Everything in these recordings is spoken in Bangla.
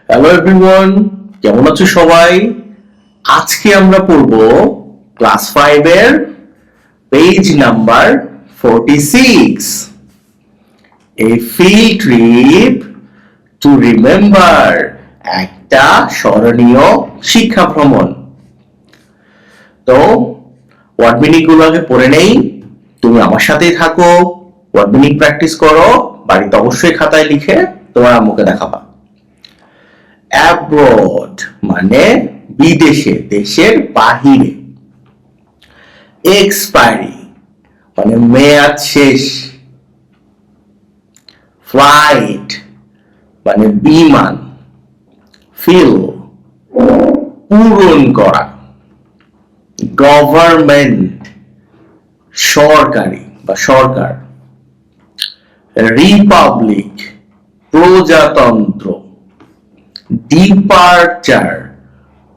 হ্যালো এভরিওয়ান, কেমন আছো সবাই? আজকে আমরা পড়ব ক্লাস 5 এর page number 46, A field trip to remember, একটা স্মরণীয় শিক্ষা ভ্রমণ। তো ওয়ার্ড মিনিং গুলো আগে পড়ে নেই, তুমি আমার সাথেই থাকো, ওয়ার্ড মিনিং প্র্যাকটিস করো, বাড়িতে অবশ্যই খাতায় লিখে তোমার আম্মুকে দেখাবা। অ্যাব্রড মানে বিদেশে, দেশের বাহিরে। এক্সপায়ারি মানে মেয়াদ শেষ। ফ্লাইট মানে বিমান। ফিল পূরণ করা। গভর্নমেন্ট সরকারি বা সরকার। রিপাবলিক প্রজাতন্ত্র। ডিপারচার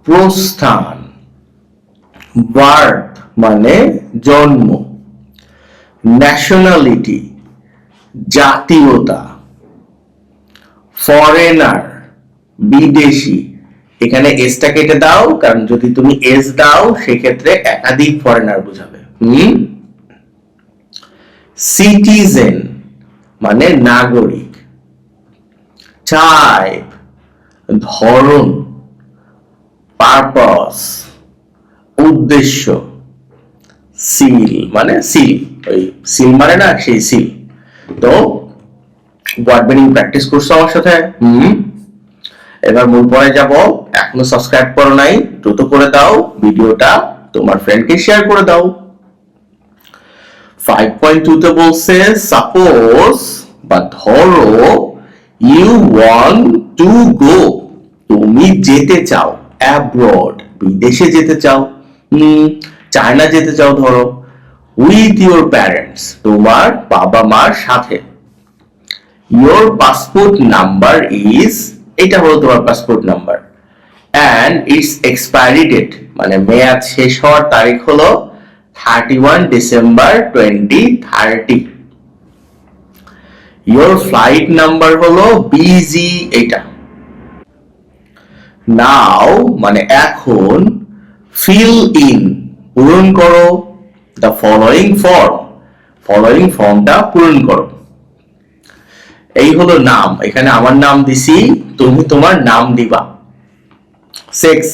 প্রস্থান। বার্থ মানে জন্ম। ন্যাশনালিটি জাতীয়তা। ফরেনার বিদেশি, এখানে এসটা কেটে দাও, কারণ যদি তুমি এস দাও সেক্ষেত্রে একাধিক ফরেনার বোঝাবে। সিটিজেন মানে নাগরিক। টাইপ ধরন। পারপাস উদ্দেশ্য। সিল মানে সিল, ওই সিল মানে না, সেই সিল। তো ওয়ার্ড মিনিং প্র্যাকটিস করছো আমার সাথে? এবার মূল পড়ায় যাব। এখনো সাবস্ক্রাইব করো নাই, দ্রুত করে দাও, ভিডিওটা তোমার ফ্রেন্ডকে শেয়ার করে দাও। 5.2 তে বলছে সাপোজ বা ধরো ইউ ওয়ান্ট টু গো, তুমি যেতে চাও, অ্যাব্রড বিদেশে যেতে চাও, চায়না যেতে চাও ধরো। উইথ ইউর প্যারেন্টস তোমার বাবা মার সাথে। ইউর পাসপোর্ট নাম্বার ইজ, এটা হলো তোমার passport number, and it's expiry date মানে মেয়াদ শেষ হওয়ার তারিখ হলো 31 ডিসেম্বর 2030। ইউর ফ্লাইট নাম্বার হলো বিজি, এটা। নাও মানে এখন। ফিল ইন পূরণ করো। দ্য ফলোয়িং ফর্ম, ফলোয়িং ফর্মটা পূরণ করো। এই হলো নাম, এখানে আমার নাম দিছি, তুমি তোমার নাম দিবা। সেক্স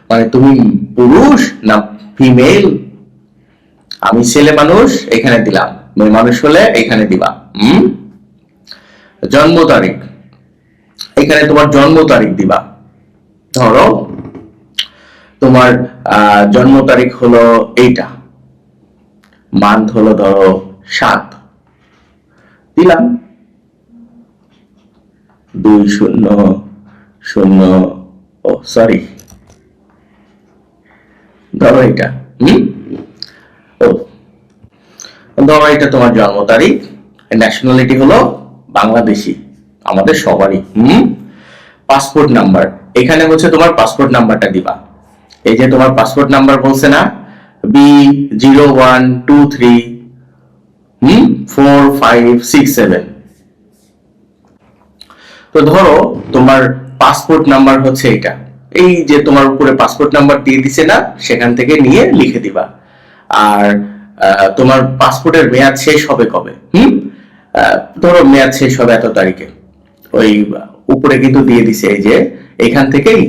মানে তুমি পুরুষ না ফিমেল, আমি ছেলে মানুষ, এখানে দিলাম। মেয়ে মানুষ হলে এখানে দিবা। জন্ম তারিখ, এখানে তোমার জন্ম তারিখ দিবা। ধরো তোমার জন্ম তারিখ হলো এইটা, মান্থ হলো ধরো 7, দিলাম 2000, ও সরি, ধরো এটা ধরো এটা তোমার জন্ম তারিখ। ন্যাশনালিটি হলো বাংলাদেশি, আমাদের সবারই। পাসপোর্ট নাম্বার, এখানে হচ্ছে তোমার পাসপোর্ট নাম্বারটা দিবা। এই যে তোমার পাসপোর্ট নাম্বার বলছে না, B01234567। তো ধরো তোমার পাসপোর্ট নাম্বার হচ্ছে এটা, এই যে তোমার উপরে পাসপোর্ট নাম্বার দিয়ে দিছে না, সেখান থেকে নিয়ে লিখে দিবা। আর তোমার পাসপোর্টের মেয়াদ শেষ হবে কবে? ধরো মেয়াদ শেষ হবে এত তারিখে, ওই উপরে কিন্তু দিয়ে দিছে, এই যে এখান থেকেই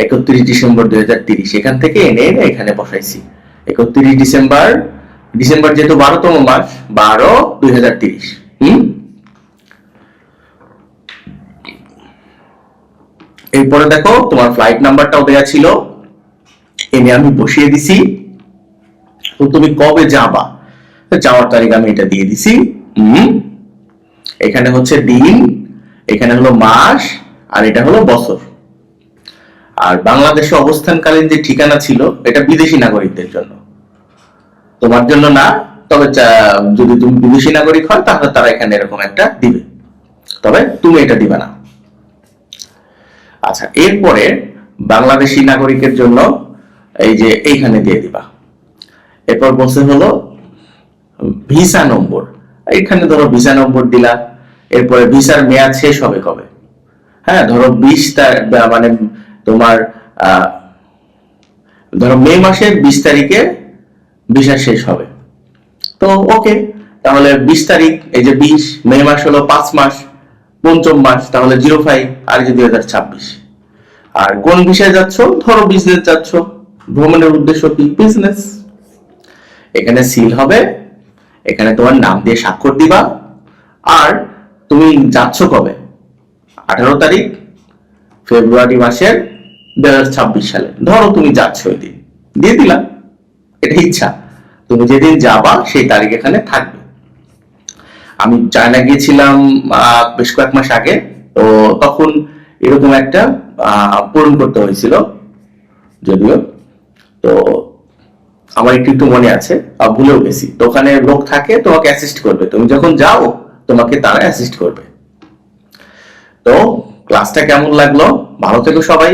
31 ডিসেম্বর 2030, এখান থেকে এনে এনে এখানে বসাইছি 31 ডিসেম্বর। ডিসেম্বর যেহেতু 12তম মাস, 12/2030। এরপরে দেখো তোমার ফ্লাইট নাম্বারটাও দেয়া ছিল, এনে আমি বসিয়ে দিছি। তো তুমি কবে যাবা, যাওয়ার তারিখ আমি এটা দিয়ে দিছি। এখানে হচ্ছে দিন, এখানে হলো মাস, আর এটা হলো বছর। আর বাংলাদেশে অবস্থানকালীন যে ঠিকানা ছিল, এটা বিদেশি নাগরিকদের জন্য, তোমার জন্য না। তবে যদি তুমি বিদেশি নাগরিক হয় তাহলে তারা এখানে এরকম একটা দিবে, তবে তুমি এটা দিবে না। আচ্ছা, এরপরে বাংলাদেশি নাগরিকের জন্য এই যে এইখানে দিয়ে দিবা। এরপর বলছে হলো ভিসা নম্বর, এখানে ধরো ভিসা নম্বর দিলা। এরপরে ভিসার মেয়াদ শেষ হবে কবে, হ্যাঁ, ধরো 20 তারিখ মানে তোমার ধরো মে মাসের 20 তারিখে ভিসা শেষ হবে। তো ওকে, তাহলে 20 তারিখ, এই যে 20, মে মাস হলো 5 মাস, পঞ্চম মাস, তাহলে 05, আর যে 2026। আর কোন বিষয়ে যাচ্ছ? ধরো বিজনেস যাচ্ছ, ভ্রমণের উদ্দেশ্য কি? বিজনেস। এখানে সিল হবে, এখানে তোমার নাম দিয়ে স্বাক্ষর দিবা। আর তুমি যাচ্ছ কবে? 18 তারিখ ফেব্রুয়ারি মাসের 2026 সালে। ধরো তুমি যাচ্ছ ওই দিন, দিয়ে দিলাম। এটা ইচ্ছা, তুমি যেদিন যাবা সেই তারিখ এখানে থাকবে। আমি চায়না গিয়েছিলাম বেশ কয়েক মাস আগে, তো তখন এরকম একটা পূরণ করতে হয়েছিল যদিও। তো আমার একটু একটু মনে আছে, ভুলেও গেছি। তো ওখানে লোক থাকে, তোমাকে অ্যাসিস্ট করবে, তুমি যখন যাও তোমাকে তারা অ্যাসিস্ট করবে। তো ক্লাসটা কেমন লাগলো? ভালো থেকো সবাই।